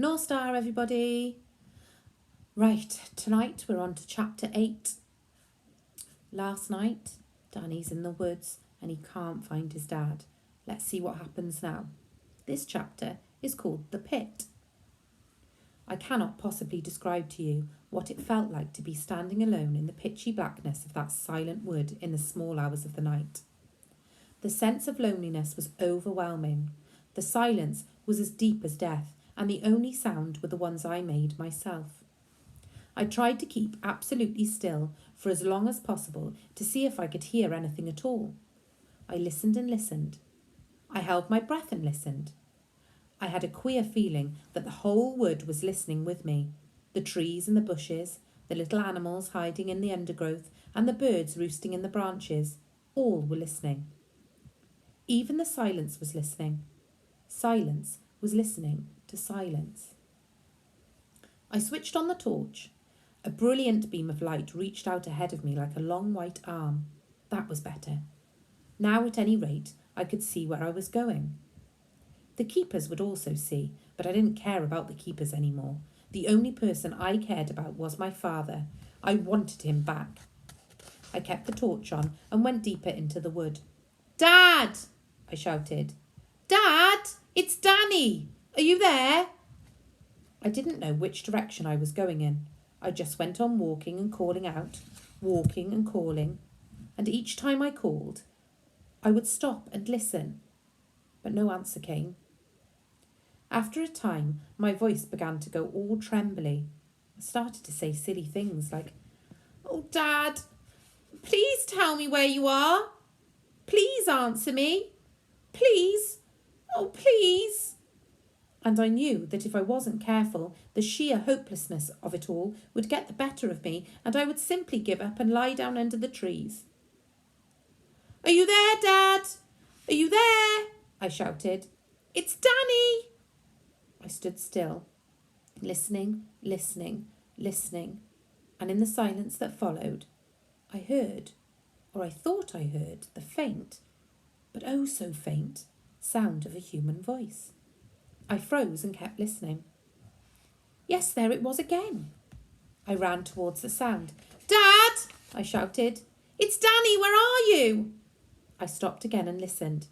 North Star, everybody. Right, tonight we're on to chapter 8. Last night, Danny's in the woods and he can't find his dad. Let's see what happens now. This chapter is called The Pit. I cannot possibly describe to you what it felt like to be standing alone in the pitchy blackness of that silent wood in the small hours of the night. The sense of loneliness was overwhelming. The silence was as deep as death, and the only sound were the ones I made myself. I tried to keep absolutely still for as long as possible to see if I could hear anything at all. I listened and listened. I held my breath and listened. I had a queer feeling that the whole wood was listening with me. The trees and the bushes, the little animals hiding in the undergrowth, and the birds roosting in the branches, all were listening. Even the silence was listening. Silence was listening to silence. I switched on the torch. A brilliant beam of light reached out ahead of me like a long white arm. That was better. Now, at any rate, I could see where I was going. The keepers would also see, but I didn't care about the keepers anymore. The only person I cared about was my father. I wanted him back. I kept the torch on and went deeper into the wood. "Dad!" I shouted. "Dad! It's Danny! Are you there?" I didn't know which direction I was going in. I just went on walking and calling out, walking and calling, and each time I called, I would stop and listen, but no answer came. After a time, my voice began to go all trembly. I started to say silly things like, "Oh, Dad, please tell me where you are. Please answer me. Please. Oh, please." And I knew that if I wasn't careful, the sheer hopelessness of it all would get the better of me, and I would simply give up and lie down under the trees. "Are you there, Dad? Are you there?" I shouted. "It's Danny." I stood still, listening, listening, listening, and in the silence that followed, I heard, or I thought I heard, the faint, but oh so faint, sound of a human voice. I froze and kept listening. Yes, there it was again. I ran towards the sound. "Dad!" I shouted. "It's Danny, where are you?" I stopped again and listened.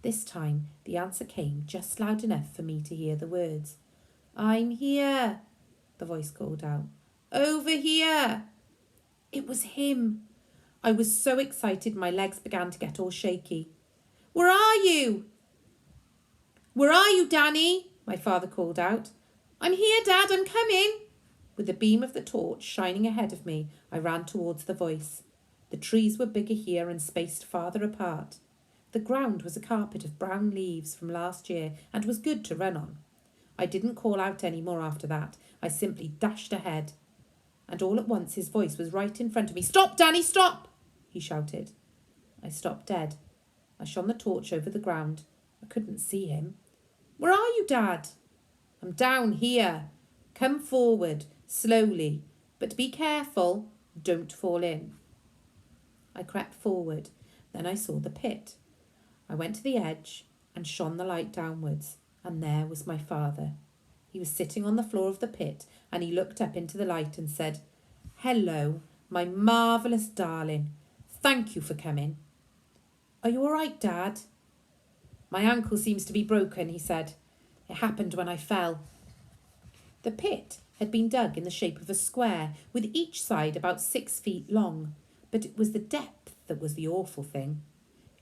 This time the answer came just loud enough for me to hear the words. "I'm here," the voice called out. "Over here." It was him. I was so excited my legs began to get all shaky. "Where are you?" "Where are you, Danny?" my father called out. "I'm here, Dad, I'm coming." With the beam of the torch shining ahead of me, I ran towards the voice. The trees were bigger here and spaced farther apart. The ground was a carpet of brown leaves from last year and was good to run on. I didn't call out any more after that. I simply dashed ahead. And all at once his voice was right in front of me. "Stop, Danny, stop!" he shouted. I stopped dead. I shone the torch over the ground. I couldn't see him. "Where are you, Dad?" "I'm down here. Come forward, slowly, but be careful. Don't fall in." I crept forward. Then I saw the pit. I went to the edge and shone the light downwards, and there was my father. He was sitting on the floor of the pit, and he looked up into the light and said, "Hello, my marvellous darling. Thank you for coming." "Are you all right, Dad?" "My ankle seems to be broken," he said. "It happened when I fell." The pit had been dug in the shape of a square, with each side about 6 feet long, but it was the depth that was the awful thing.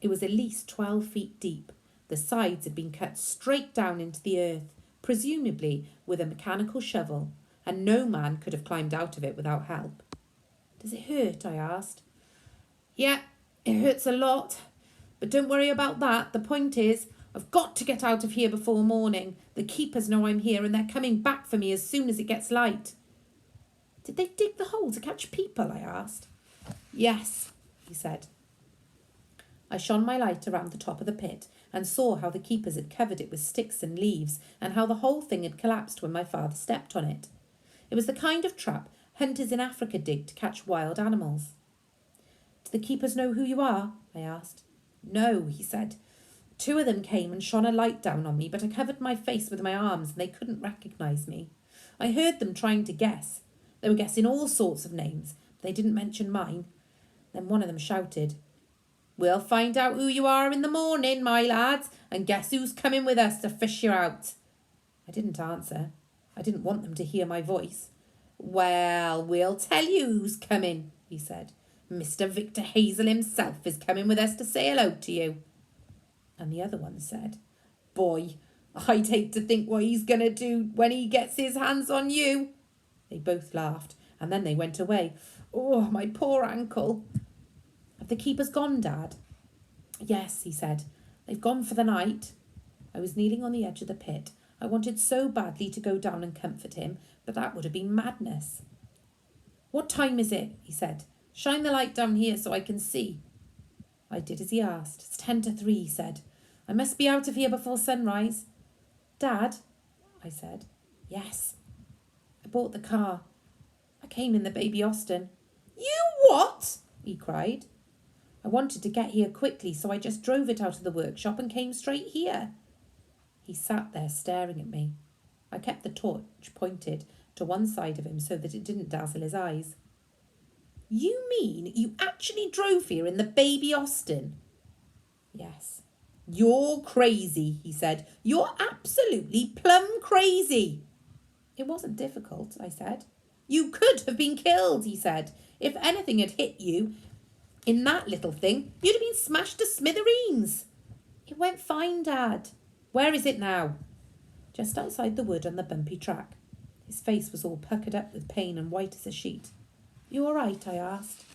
It was at least 12 feet deep. The sides had been cut straight down into the earth, presumably with a mechanical shovel, and no man could have climbed out of it without help. "Does it hurt?" I asked. "Yeah, it hurts a lot. But don't worry about that. The point is, I've got to get out of here before morning. The keepers know I'm here and they're coming back for me as soon as it gets light." "Did they dig the hole to catch people?" I asked. "Yes," he said. I shone my light around the top of the pit and saw how the keepers had covered it with sticks and leaves and how the whole thing had collapsed when my father stepped on it. It was the kind of trap hunters in Africa dig to catch wild animals. "Do the keepers know who you are?" I asked. "No," he said, 2 of them came and shone a light down on me, but I covered my face with my arms and they couldn't recognise me. I heard them trying to guess. They were guessing all sorts of names, but they didn't mention mine. Then one of them shouted, "We'll find out who you are in the morning, my lads, and guess who's coming with us to fish you out." I didn't answer. I didn't want them to hear my voice. "Well, we'll tell you who's coming," he said. "Mr. Victor Hazel himself is coming with us to say hello to you." And the other one said, "Boy, I'd hate to think what he's going to do when he gets his hands on you." They both laughed, and then they went away. "Oh, my poor ankle." "Have the keepers gone, Dad?" "Yes," he said. "They've gone for the night." I was kneeling on the edge of the pit. I wanted so badly to go down and comfort him, but that would have been madness. "What time is it?" he said. "Shine the light down here so I can see." I did as he asked. "It's 10 to 3, he said. "I must be out of here before sunrise." "Dad," I said. "Yes." "I bought the car. I came in the baby Austin." "You what?" he cried. "I wanted to get here quickly, so I just drove it out of the workshop and came straight here." He sat there staring at me. I kept the torch pointed to one side of him so that it didn't dazzle his eyes. "You mean you actually drove here in the baby Austin?" "Yes." "You're crazy," he said. "You're absolutely plumb crazy." "It wasn't difficult," I said. "You could have been killed," he said. "If anything had hit you in that little thing, you'd have been smashed to smithereens." "It went fine, Dad." "Where is it now?" "Just outside the wood on the bumpy track." His face was all puckered up with pain and white as a sheet. "You all right?" I asked.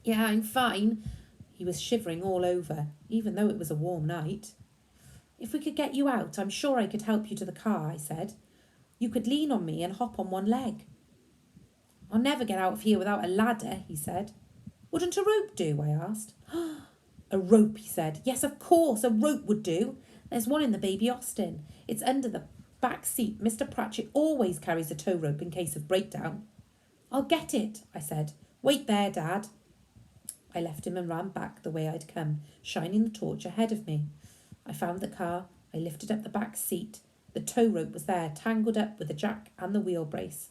"Yeah, I'm fine." He was shivering all over, even though it was a warm night. "If we could get you out, I'm sure I could help you to the car," I said. "You could lean on me and hop on one leg." "I'll never get out of here without a ladder," he said. "Wouldn't a rope do?" I asked. "A rope," he said. "Yes, of course, a rope would do. There's one in the baby Austin. It's under the back seat. Mr. Pratchett always carries a tow rope in case of breakdown." "I'll get it," I said. "Wait there, Dad." I left him and ran back the way I'd come, shining the torch ahead of me. I found the car. I lifted up the back seat. The tow rope was there, tangled up with the jack and the wheel brace.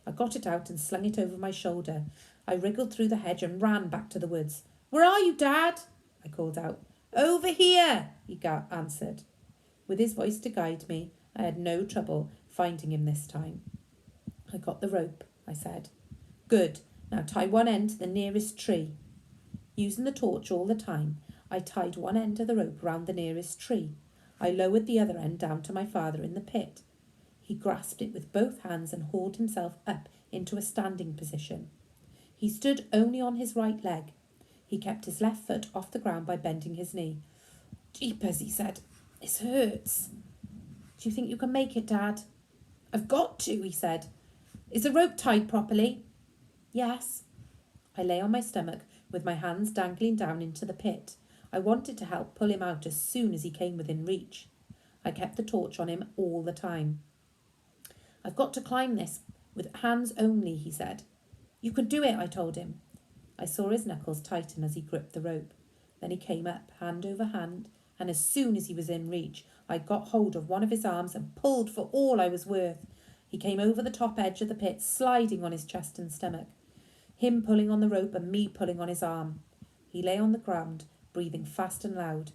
I got it out and slung it over my shoulder. I wriggled through the hedge and ran back to the woods. "Where are you, Dad?" I called out. "Over here," he answered. With his voice to guide me, I had no trouble finding him this time. "I got the rope," I said. "Good. Now tie one end to the nearest tree." Using the torch all the time, I tied one end of the rope round the nearest tree. I lowered the other end down to my father in the pit. He grasped it with both hands and hauled himself up into a standing position. He stood only on his right leg. He kept his left foot off the ground by bending his knee. "Jeepers," he said. "This hurts." "Do you think you can make it, Dad?" "I've got to," he said. "Is the rope tied properly?" "Yes." I lay on my stomach with my hands dangling down into the pit. I wanted to help pull him out as soon as he came within reach. I kept the torch on him all the time. "I've got to climb this with hands only," he said. "You can do it," I told him. I saw his knuckles tighten as he gripped the rope. Then he came up, hand over hand, and as soon as he was in reach, I got hold of one of his arms and pulled for all I was worth. He came over the top edge of the pit, sliding on his chest and stomach. Him pulling on the rope and me pulling on his arm. He lay on the ground, breathing fast and loud.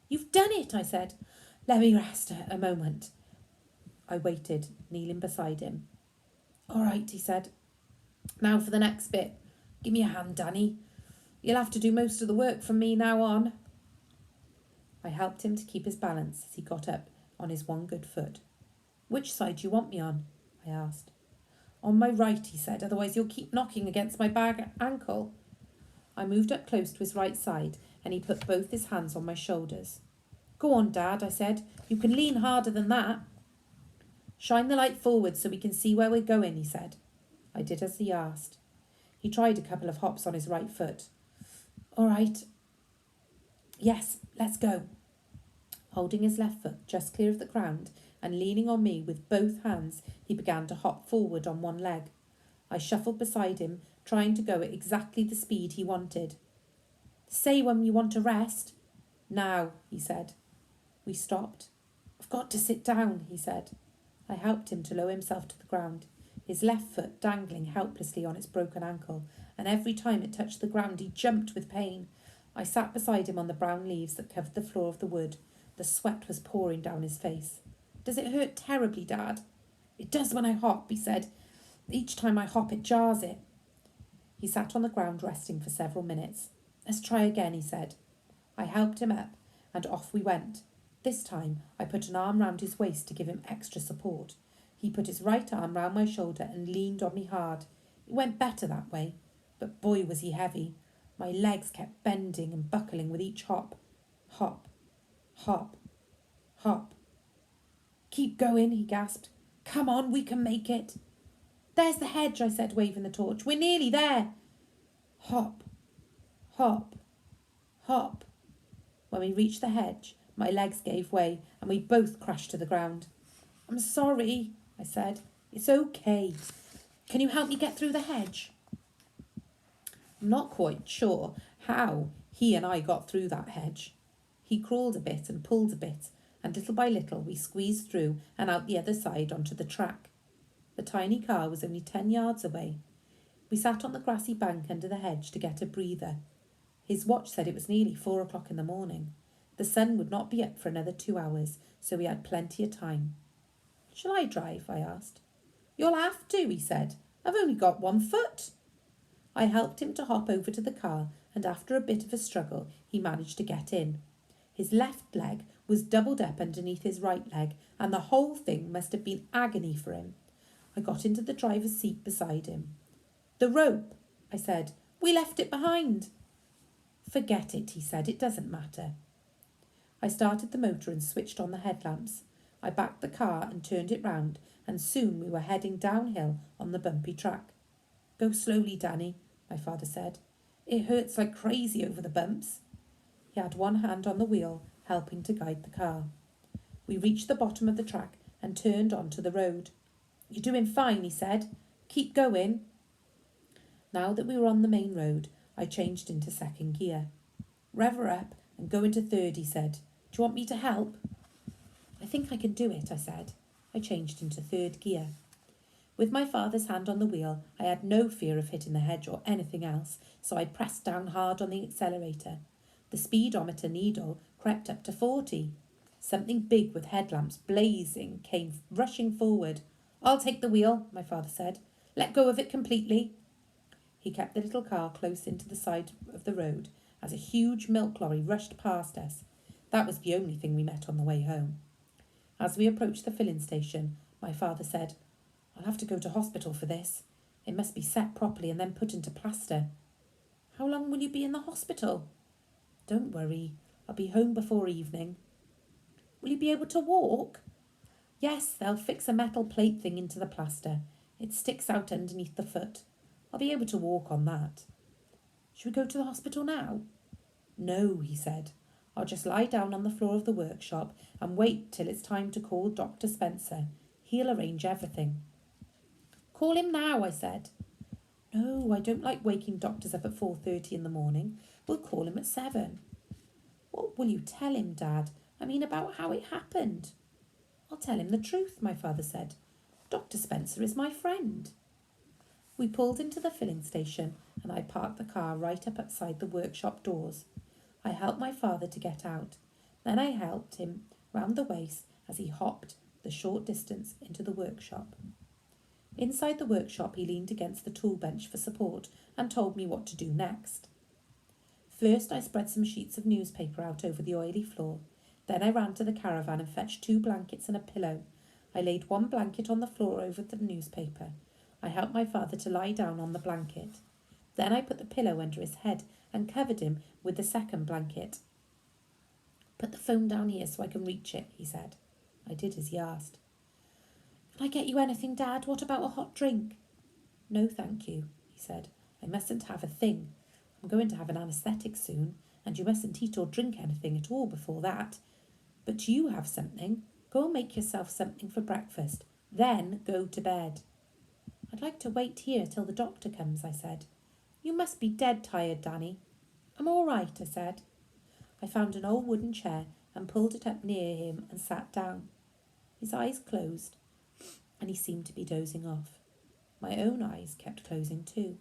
"You've done it," I said. "Let me rest a moment." I waited, kneeling beside him. "All right," he said. "Now for the next bit. Give me a hand, Danny. You'll have to do most of the work from me now on." I helped him to keep his balance as he got up on his one good foot. "Which side do you want me on?" I asked. "On my right," he said, "otherwise you'll keep knocking against my bad ankle." I moved up close to his right side and he put both his hands on my shoulders. "Go on, Dad," I said. "You can lean harder than that." "Shine the light forward so we can see where we're going," he said. I did as he asked. He tried a couple of hops on his right foot. "All right. Yes, let's go." Holding his left foot just clear of the ground and leaning on me with both hands, he began to hop forward on one leg. I shuffled beside him, trying to go at exactly the speed he wanted. "Say when you want to rest." Now, he said. We stopped. I've got to sit down, he said. I helped him to lower himself to the ground, his left foot dangling helplessly on its broken ankle, and every time it touched the ground he jumped with pain. I sat beside him on the brown leaves that covered the floor of the wood. The sweat was pouring down his face. Does it hurt terribly, Dad? It does when I hop, he said. Each time I hop, it jars it. He sat on the ground resting for several minutes. Let's try again, he said. I helped him up, and off we went. This time I put an arm round his waist to give him extra support. He put his right arm round my shoulder and leaned on me hard. It went better that way, but boy was he heavy. My legs kept bending and buckling with each hop. Hop, hop, hop. Keep going, he gasped. Come on, we can make it. There's the hedge, I said, waving the torch. We're nearly there. Hop, hop, hop. When we reached the hedge, my legs gave way and we both crashed to the ground. I'm sorry, I said. It's okay. Can you help me get through the hedge? I'm not quite sure how he and I got through that hedge. He crawled a bit and pulled a bit, and little by little we squeezed through and out the other side onto the track. The tiny car was only 10 yards away. We sat on the grassy bank under the hedge to get a breather. His watch said it was nearly 4 o'clock in the morning. The sun would not be up for another 2 hours, so we had plenty of time. Shall I drive? I asked. You'll have to, he said. I've only got 1 foot. I helped him to hop over to the car, and after a bit of a struggle, he managed to get in. His left leg was doubled up underneath his right leg, and the whole thing must have been agony for him. I got into the driver's seat beside him. The rope, I said. We left it behind. Forget it, he said. It doesn't matter. I started the motor and switched on the headlamps. I backed the car and turned it round, and soon we were heading downhill on the bumpy track. Go slowly, Danny, my father said. It hurts like crazy over the bumps. He had one hand on the wheel, helping to guide the car. We reached the bottom of the track and turned onto the road. You're doing fine, he said. Keep going. Now that we were on the main road, I changed into second gear. Rev her up and go into third, he said. Do you want me to help? I think I can do it, I said. I changed into third gear. With my father's hand on the wheel, I had no fear of hitting the hedge or anything else, so I pressed down hard on the accelerator. The speedometer needle crept up to 40. Something big with headlamps blazing came rushing forward. I'll take the wheel, my father said. Let go of it completely. He kept the little car close into the side of the road as a huge milk lorry rushed past us. That was the only thing we met on the way home. As we approached the filling station, my father said, I'll have to go to hospital for this. It must be set properly and then put into plaster. How long will you be in the hospital? Don't worry, I'll be home before evening. Will you be able to walk? Yes, they'll fix a metal plate thing into the plaster. It sticks out underneath the foot. I'll be able to walk on that. Should we go to the hospital now? No, he said. I'll just lie down on the floor of the workshop and wait till it's time to call Dr. Spencer. He'll arrange everything. Call him now, I said. No, I don't like waking doctors up at 4:30 in the morning. We'll call him at 7. What will you tell him, Dad? I mean, about how it happened. I'll tell him the truth, my father said. Dr. Spencer is my friend. We pulled into the filling station and I parked the car right up outside the workshop doors. I helped my father to get out. Then I helped him round the waist as he hopped the short distance into the workshop. Inside the workshop, he leaned against the tool bench for support and told me what to do next. First, I spread some sheets of newspaper out over the oily floor. Then I ran to the caravan and fetched 2 blankets and a pillow. I laid 1 blanket on the floor over the newspaper. I helped my father to lie down on the blanket. Then I put the pillow under his head and covered him with the second blanket. Put the phone down here so I can reach it, he said. I did as he asked. Can I get you anything, Dad? What about a hot drink? No, thank you, he said. I mustn't have a thing. I'm going to have an anaesthetic soon, and you mustn't eat or drink anything at all before that. But you have something. Go and make yourself something for breakfast. Then go to bed. I'd like to wait here till the doctor comes, I said. You must be dead tired, Danny. I'm all right, I said. I found an old wooden chair and pulled it up near him and sat down. His eyes closed, and he seemed to be dozing off. My own eyes kept closing too.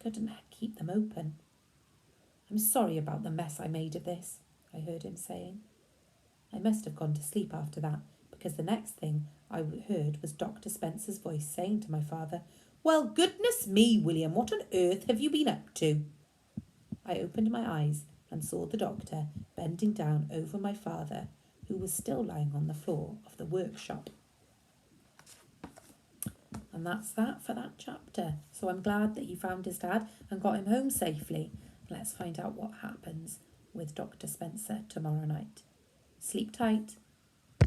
I couldn't keep them open. "I'm sorry about the mess I made of this," I heard him saying. I must have gone to sleep after that, because the next thing I heard was Dr. Spencer's voice saying to my father, "Well, goodness me, William, what on earth have you been up to?" I opened my eyes and saw the doctor bending down over my father, who was still lying on the floor of the workshop. And that's that for that chapter. So I'm glad that he found his dad and got him home safely. Let's find out what happens with Dr. Spencer tomorrow night. Sleep tight.